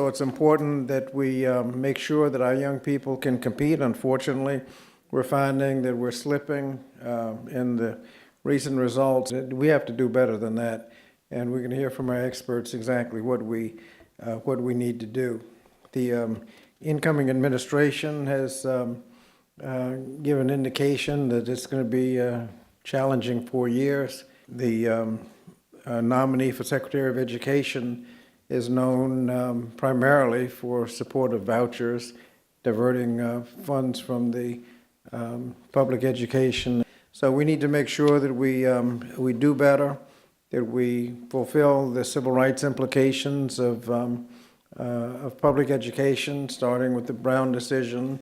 So it's important that we make sure that our young people can compete. Unfortunately, we're finding that we're slipping in the recent results. We have to do better than that, and we're going to hear from our experts exactly what we need to do. The incoming administration has given indication that it's going to be a challenging 4 years. The nominee for Secretary of Education is known primarily for support of vouchers, diverting funds from the public education. So we need to make sure that we do better, that we fulfill the civil rights implications of public education, starting with the Brown decision.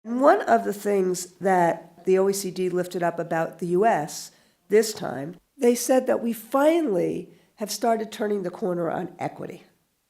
One of the things that the OECD lifted up about the U.S. this time, they said that we finally have started turning the corner on equity.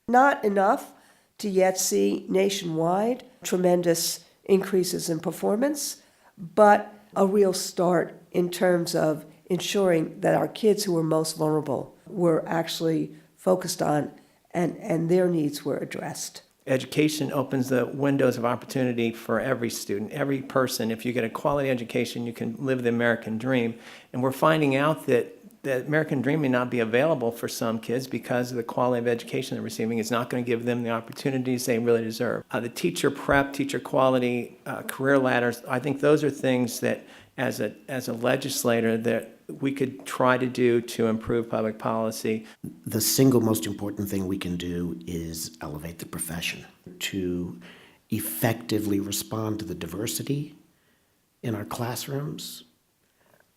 Not enough to yet see nationwide tremendous increases in performance, but a real start in terms of ensuring that our kids who were most vulnerable were actually focused on and their needs were addressed. Education opens the windows of opportunity for every student, every person. If you get a quality education, you can live the American dream. And we're finding out that the American dream may not be available for some kids because of the quality of education they're receiving. It's not going to give them the opportunities they really deserve. The teacher prep, teacher quality, career ladders, I think those are things that as a legislator that we could try to do to improve public policy. The single most important thing we can do is elevate the profession to effectively respond to the diversity in our classrooms,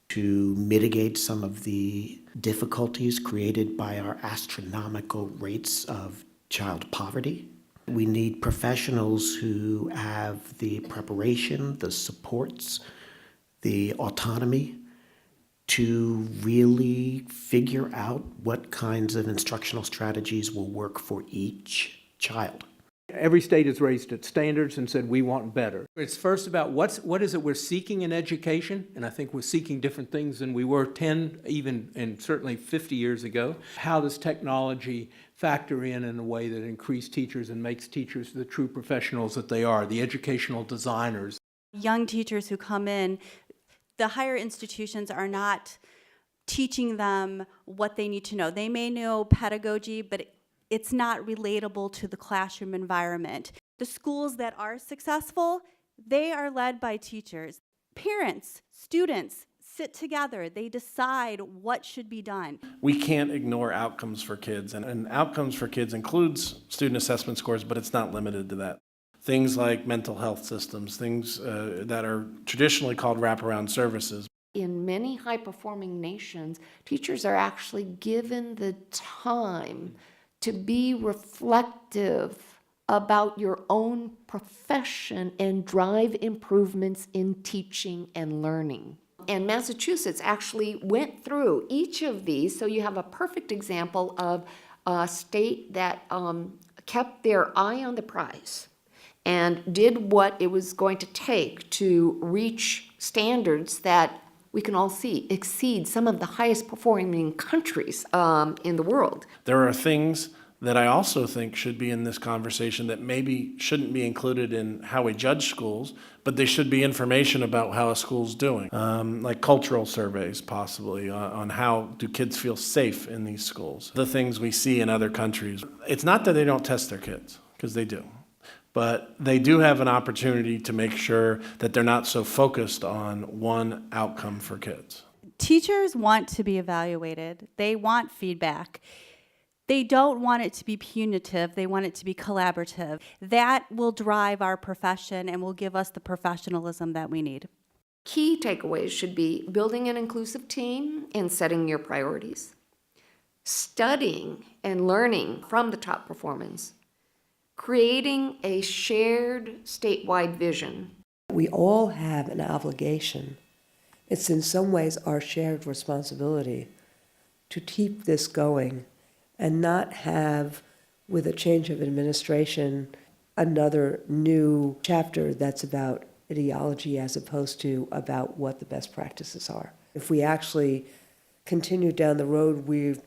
to mitigate some of the difficulties created by our astronomical rates of child poverty. We need professionals who have the preparation, the supports, the autonomy to really figure out what kinds of instructional strategies will work for each child. Every state has raised its standards and said we want better. It's first about what is it we're seeking in education, and I think we're seeking different things than we were 10, even, and certainly 50 years ago. How does technology factor in a way that increases teachers and makes teachers the true professionals that they are, the educational designers? Young teachers who come in, the higher institutions are not teaching them what they need to know. They may know pedagogy, but it's not relatable to the classroom environment. The schools that are successful, they are led by teachers. Parents, students sit together. They decide what should be done. We can't ignore outcomes for kids, and outcomes for kids includes student assessment scores, but it's not limited to that. Things like mental health systems, things that are traditionally called wraparound services. In many high-performing nations, teachers are actually given the time to be reflective about your own profession and drive improvements in teaching and learning. And Massachusetts actually went through each of these, so you have a perfect example of a state that kept their eye on the prize and did what it was going to take to reach standards that we can all see exceed some of the highest performing countries in the world. There are things that I also think should be in this conversation that maybe shouldn't be included in how we judge schools, but they should be information about how a school's doing, like cultural surveys possibly on how do kids feel safe in these schools. The things we see in other countries. It's not that they don't test their kids, because they do. But they do have an opportunity to make sure that they're not so focused on one outcome for kids. Teachers want to be evaluated. They want feedback. They don't want it to be punitive. They want it to be collaborative. That will drive our profession and will give us the professionalism that we need. Key takeaways should be building an inclusive team and setting your priorities, studying and learning from the top performers, creating a shared statewide vision. We all have an obligation. It's in some ways our shared responsibility to keep this going and not have, with a change of administration, another new chapter that's about ideology as opposed to about what the best practices are. If we actually continue down the road we've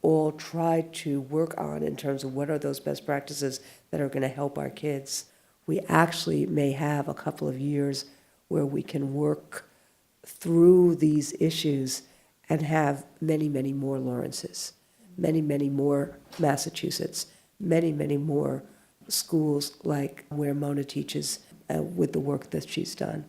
all try to work on in terms of what are those best practices that are going to help our kids, we actually may have a couple of years where we can work through these issues and have many, many more Lawrences, many, many more Massachusetts, many, many more schools like where Mona teaches with the work that she's done.